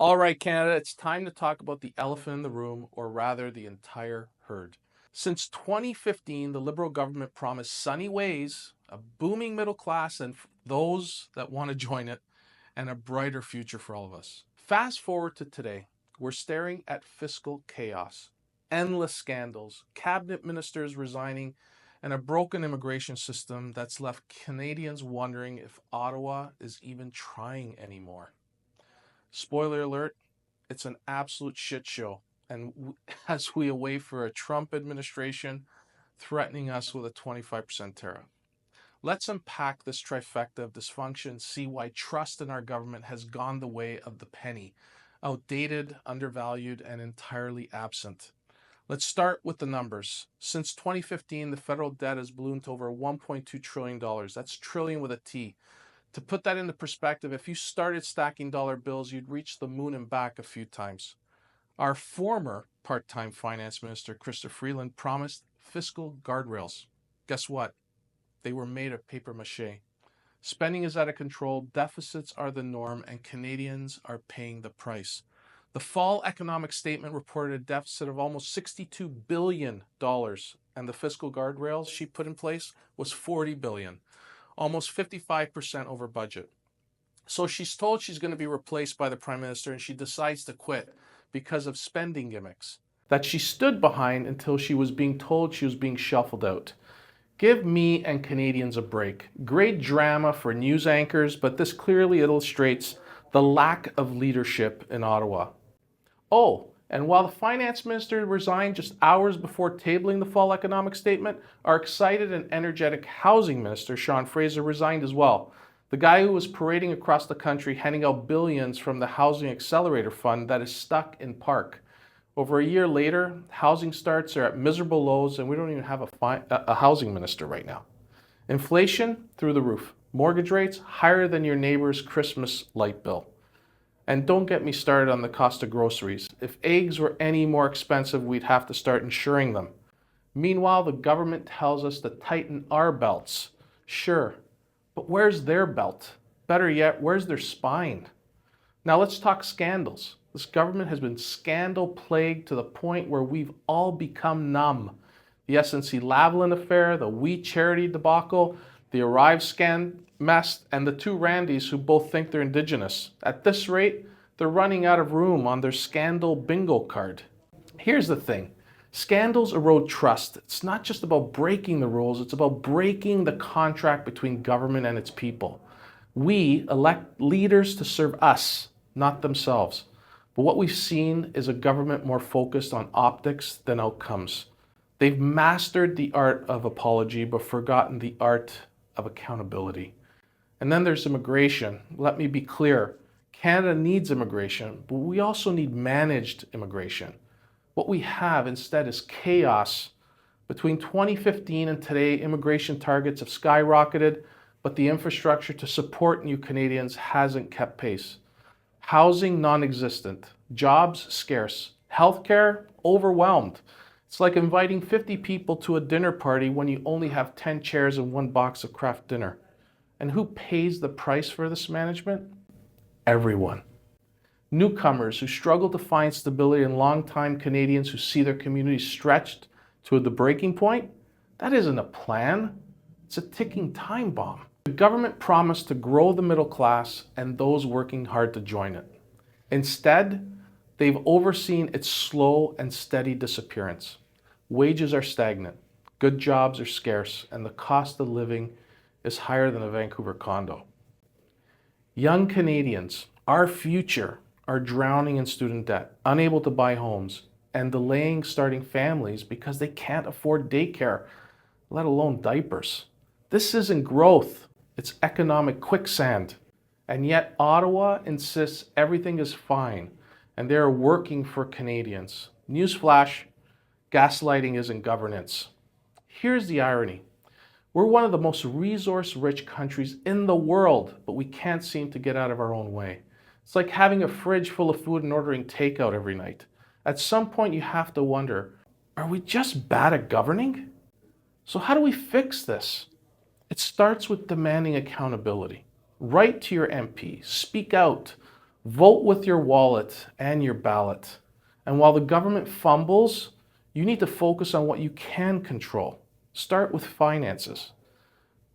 All right, Canada, it's time to talk about the elephant in the room, or rather the entire herd. Since 2015, the Liberal government promised sunny ways, a booming middle class, and those that want to join it, and a brighter future for all of us. Fast forward to today, we're staring at fiscal chaos, endless scandals, cabinet ministers resigning, and a broken immigration system that's left Canadians wondering if Ottawa is even trying anymore. Spoiler alert, it's an absolute shit show. And as we await for a Trump administration threatening us with a 25% tariff. Let's unpack this trifecta of dysfunction, see why trust in our government has gone the way of the penny, outdated, undervalued, and entirely absent. Let's start with the numbers. Since 2015, the federal debt has ballooned to over $1.2 trillion. That's trillion with a T. To put that into perspective, if you started stacking dollar bills, you'd reach the moon and back a few times. Our former part-time finance minister, Chrystia Freeland, promised fiscal guardrails. Guess what? They were made of paper mache. Spending is out of control, deficits are the norm, and Canadians are paying the price. The fall economic statement reported a deficit of almost $62 billion, and the fiscal guardrails she put in place was $40 billion. Almost 55% over budget. So she's told she's going to be replaced by the Prime Minister, and she decides to quit because of spending gimmicks that she stood behind until she was being told she was being shuffled out. Give me and Canadians a break. Great drama for news anchors, but this clearly illustrates the lack of leadership in Ottawa. Oh, and while the finance minister resigned just hours before tabling the fall economic statement, our excited and energetic housing minister, Sean Fraser, resigned as well. The guy who was parading across the country handing out billions from the Housing Accelerator Fund that is stuck in park. Over a year later, housing starts are at miserable lows, and we don't even have a housing minister right now. Inflation through the roof. Mortgage rates higher than your neighbor's Christmas light bill. And don't get me started on the cost of groceries. If eggs were any more expensive, we'd have to start insuring them. Meanwhile, the government tells us to tighten our belts. Sure, but where's their belt? Better yet, where's their spine? Now let's talk scandals. This government has been scandal-plagued to the point where we've all become numb. The SNC-Lavalin affair, the We Charity debacle, the Arrive scan mess, and the two Randys who both think they're Indigenous. At this rate, they're running out of room on their scandal bingo card. Here's the thing. Scandals erode trust. It's not just about breaking the rules, it's about breaking the contract between government and its people. We elect leaders to serve us, not themselves. But what we've seen is a government more focused on optics than outcomes. They've mastered the art of apology, but forgotten the art of accountability. And then there's immigration. Let me be clear. Canada needs immigration, but we also need managed immigration. What we have instead is chaos. Between 2015 and today, immigration targets have skyrocketed, but the infrastructure to support new Canadians hasn't kept pace. Housing non-existent, jobs scarce, healthcare overwhelmed. It's like inviting 50 people to a dinner party when you only have 10 chairs and one box of craft dinner. And who pays the price for this management? Everyone. Newcomers who struggle to find stability and longtime Canadians who see their communities stretched to the breaking point. That isn't a plan. It's a ticking time bomb. The government promised to grow the middle class and those working hard to join it. Instead, they've overseen its slow and steady disappearance. Wages are stagnant, good jobs are scarce, and the cost of living is higher than a Vancouver condo. Young Canadians, our future, are drowning in student debt, unable to buy homes, and delaying starting families because they can't afford daycare, let alone diapers. This isn't growth, it's economic quicksand. And yet Ottawa insists everything is fine, and they're working for Canadians. Newsflash, gaslighting isn't governance. Here's the irony. We're one of the most resource-rich countries in the world, but we can't seem to get out of our own way. It's like having a fridge full of food and ordering takeout every night. At some point you have to wonder, are we just bad at governing? So how do we fix this? It starts with demanding accountability. Write to your MP, speak out, Vote with your wallet and your ballot. And while the government fumbles, you need to focus on what you can control. Start with finances.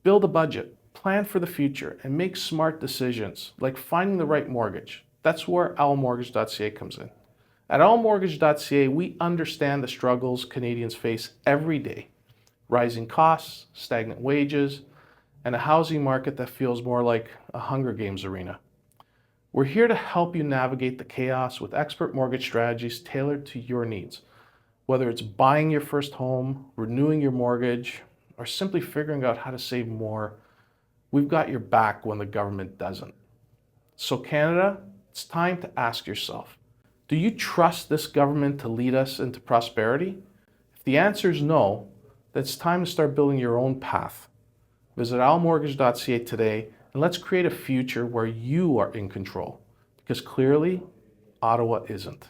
Build a budget, plan for the future, and make smart decisions, like finding the right mortgage. That's where OwlMortgage.ca comes in. At OwlMortgage.ca, we understand the struggles Canadians face every day. Rising costs, stagnant wages, and a housing market that feels more like a Hunger Games arena. We're here to help you navigate the chaos with expert mortgage strategies tailored to your needs. Whether it's buying your first home, renewing your mortgage, or simply figuring out how to save more, we've got your back when the government doesn't. So Canada, it's time to ask yourself, do you trust this government to lead us into prosperity? If the answer is no, then it's time to start building your own path. Visit OwlMortgage.ca today and let's create a future where you are in control, because clearly, Ottawa isn't.